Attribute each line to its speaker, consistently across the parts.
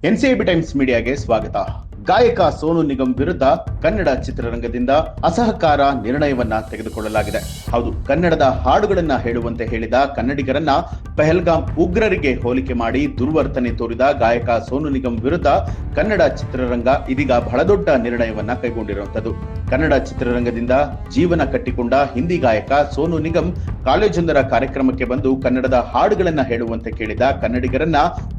Speaker 1: NCIB times ಮೀಡಿಯಾಗೆ ಸ್ವಾಗತ. ಗಾಯಕ ಸೋನು ನಿಗಮ್ ವಿರುದ್ಧ ಕನ್ನಡ ಚಿತ್ರರಂಗದಿಂದ ಅಸಹಕಾರ ನಿರ್ಣಯವನ್ನ ತೆಗೆದುಕೊಳ್ಳಲಾಗಿದೆ. ಹೌದು, ಕನ್ನಡದ ಹಾಡುಗಳನ್ನ ಹೇಳುವಂತೆ ಹೇಳಿದ ಕನ್ನಡಿಗರನ್ನ ಪಹಲ್ಗಾಮ್ ಉಗ್ರರಿಗೆ ಹೋಲಿಕೆ ಮಾಡಿ ದುರ್ವರ್ತನೆ ತೋರಿದ ಗಾಯಕ ಸೋನು ನಿಗಮ್ ವಿರುದ್ಧ ಕನ್ನಡ ಚಿತ್ರರಂಗ ಇದೀಗ ಬಹಳ ದೊಡ್ಡ ನಿರ್ಣಯವನ್ನ ಕೈಗೊಂಡಿರುವಂತದ್ದು. ಕನ್ನಡ ಚಿತ್ರರಂಗದಿಂದ ಜೀವನ ಕಟ್ಟಿಕೊಂಡ ಹಿಂದಿ ಗಾಯಕ ಸೋನು ನಿಗಮ್ ಕಾಲೇಜೊಂದರ ಕಾರ್ಯಕ್ರಮಕ್ಕೆ ಬಂದು ಕನ್ನಡದ ಹಾಡುಗಳನ್ನ ಹೇಳುವಂತೆ ಕೇಳಿದ ಕನ್ನಡಿಗರನ್ನ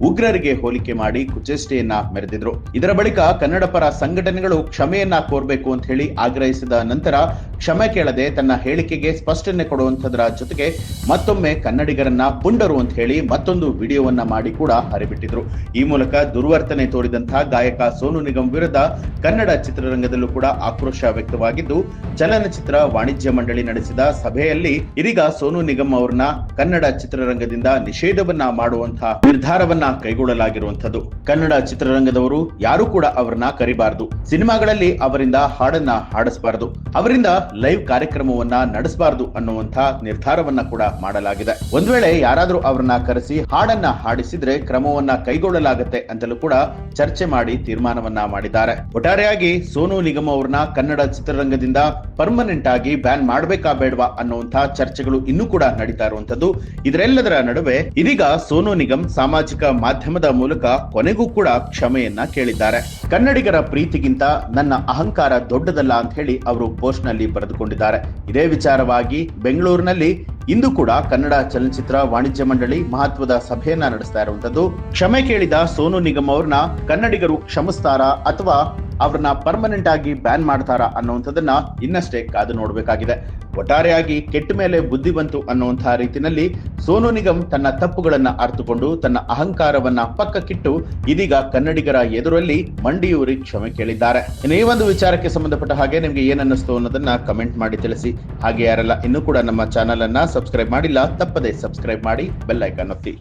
Speaker 1: ಉಗ್ರರಿಗೆ ಹೋಲಿಕೆ ಮಾಡಿ ಕುಚೇಷ್ಟೆಯನ್ನ ಮೆರೆದಿದ್ರು. ಇದರ ಬಳಿಕ ಕನ್ನಡ ಪರ ಸಂಘಟನೆಗಳು ಕ್ಷಮೆಯನ್ನ ಕೋರಬೇಕು ಅಂತ ಹೇಳಿ ಆಗ್ರಹಿಸಿದ ನಂತರ ಕ್ಷಮೆ ಕೇಳದೆ ತನ್ನ ಹೇಳಿಕೆಗೆ ಸ್ಪಷ್ಟನೆ ಕೊಡುವಂತದರ ಜೊತೆಗೆ ಮತ್ತೊಮ್ಮೆ ಕನ್ನಡಿಗರನ್ನ ಪುಂಡರು ಅಂತ ಹೇಳಿ ಮತ್ತೊಂದು ವಿಡಿಯೋವನ್ನ ಮಾಡಿ ಕೂಡ ಹರಿಬಿಟ್ಟಿದ್ರು. ಈ ಮೂಲಕ ದುರ್ವರ್ತನೆ ತೋರಿದಂತಹ ಗಾಯಕ ಸೋನು ನಿಗಮ್ ವಿರುದ್ಧ ಕನ್ನಡ ಚಿತ್ರರಂಗದಲ್ಲೂ ಕೂಡ ಆಕ್ರೋಶ ವ್ಯಕ್ತವಾಗಿದ್ದು, ಚಲನಚಿತ್ರ ವಾಣಿಜ್ಯ ಮಂಡಳಿ ನಡೆಸಿದ ಸಭೆಯಲ್ಲಿ ಇದೀಗ ಸೋನು ನಿಗಮ್ ಅವರನ್ನ ಕನ್ನಡ ಚಿತ್ರರಂಗದಿಂದ ನಿಷೇಧವನ್ನ ಮಾಡುವಂತಹ ನಿರ್ಧಾರವನ್ನ ಕೈಗೊಳ್ಳಲಾಗಿರುವಂತದ್ದು. ಕನ್ನಡ ಚಿತ್ರರಂಗದವರು ಯಾರು ಕೂಡ ಅವರನ್ನ ಕರಿಬಾರದು, ಸಿನಿಮಾಗಳಲ್ಲಿ ಅವರಿಂದ ಹಾಡನ್ನ ಹಾಡಿಸಬಾರದು, ಅವರಿಂದ ಲೈವ್ ಕಾರ್ಯಕ್ರಮವನ್ನ ನಡೆಸಬಾರದು ಅನ್ನುವಂತ ನಿರ್ಧಾರವನ್ನ ಕೂಡ ಮಾಡಲಾಗಿದೆ. ಒಂದ್ ವೇಳೆ ಯಾರಾದ್ರೂ ಅವರನ್ನ ಕರೆಸಿ ಹಾಡನ್ನ ಹಾಡಿಸಿದ್ರೆ ಕ್ರಮವನ್ನ ಕೈಗೊಳ್ಳಲಾಗುತ್ತೆ ಅಂತಲೂ ಕೂಡ ಚರ್ಚೆ ಮಾಡಿ ತೀರ್ಮಾನವನ್ನ ಮಾಡಿದ್ದಾರೆ. ಒಟ್ಟಾರೆಯಾಗಿ ಸೋನು ನಿಗಮ್ ಅವರನ್ನ ಕನ್ನಡ ಚಿತ್ರರಂಗದಿಂದ ಪರ್ಮನೆಂಟ್ ಆಗಿ ಬ್ಯಾನ್ ಮಾಡಬೇಕಾ ಬೇಡವಾ ಅನ್ನುವಂತ ಚರ್ಚೆಗಳು ಇನ್ನೂ ಕೂಡ ನಡೀತಾ ಇರುವಂತದ್ದು. ಇದರೆಲ್ಲದರ ನಡುವೆ ಇದೀಗ ಸೋನು ನಿಗಮ್ ಸಾಮಾಜಿಕ ಮಾಧ್ಯಮದ ಮೂಲಕ ಕೊನೆಗೂ ಕೂಡ ಕ್ಷಮೆಯನ್ನ ಕೇಳಿದ್ದಾರೆ. ಕನ್ನಡಿಗರ ಪ್ರೀತಿಗಿಂತ ನನ್ನ ಅಹಂಕಾರ ದೊಡ್ಡದಲ್ಲ ಅಂತ ಹೇಳಿ ಅವರು ಪೋಸ್ಟ್ ನಲ್ಲಿ ಬರೆದುಕೊಂಡಿದ್ದಾರೆ. ಇದೇ ವಿಚಾರವಾಗಿ ಬೆಂಗಳೂರಿನಲ್ಲಿ ಇಂದು ಕೂಡ ಕನ್ನಡ ಚಲನಚಿತ್ರ ವಾಣಿಜ್ಯ ಮಂಡಳಿ ಮಹತ್ವದ ಸಭೆಯನ್ನ ನಡೆಸ್ತಾ ಇರುವಂತದ್ದು. ಕ್ಷಮೆ ಕೇಳಿದ ಸೋನು ನಿಗಮ್ ಅವ್ರನ್ನ ಕನ್ನಡಿಗರು ಕ್ಷಮಿಸ್ತಾರಾ ಅಥವಾ ಅವ್ರನ್ನ ಪರ್ಮನೆಂಟ್ ಆಗಿ ಬ್ಯಾನ್ ಮಾಡ್ತಾರಾ ಅನ್ನುವಂಥದ್ದನ್ನ ಇನ್ನಷ್ಟೇ ಕಾದು ನೋಡಬೇಕಾಗಿದೆ. ಒಟ್ಟಾರೆಯಾಗಿ ಕೆಟ್ಟ ಮೇಲೆ ಬುದ್ಧಿ ಬಂತು ಅನ್ನುವಂತಹ ರೀತಿಯಲ್ಲಿ ಸೋನು ನಿಗಮ್ ತನ್ನ ತಪ್ಪುಗಳನ್ನ ಅರ್ಥಕೊಂಡು ತನ್ನ ಅಹಂಕಾರವನ್ನ ಪಕ್ಕಕ್ಕಿಟ್ಟು ಇದೀಗ ಕನ್ನಡಿಗರ ಎದುರಲ್ಲಿ ಮಂಡಿಯೂರಿ ಕ್ಷಮೆ ಕೇಳಿದ್ದಾರೆ. ಇನ್ನು ಈ ಒಂದು ವಿಚಾರಕ್ಕೆ ಸಂಬಂಧಪಟ್ಟ ಹಾಗೆ ನಿಮ್ಗೆ ಏನನ್ನಿಸ್ತು ಅನ್ನೋದನ್ನ ಕಮೆಂಟ್ ಮಾಡಿ ತಿಳಿಸಿ. ಹಾಗೆ ಯಾರೆಲ್ಲ ಇನ್ನೂ ಕೂಡ ನಮ್ಮ ಚಾನೆಲ್ ಅನ್ನ ಸಬ್ಸ್ಕ್ರೈಬ್ ಮಾಡಿಲ್ಲ, ತಪ್ಪದೆ ಸಬ್ಸ್ಕ್ರೈಬ್ ಮಾಡಿ, ಬೆಲ್ ಐಕಾನ್ ಒತ್ತಿ.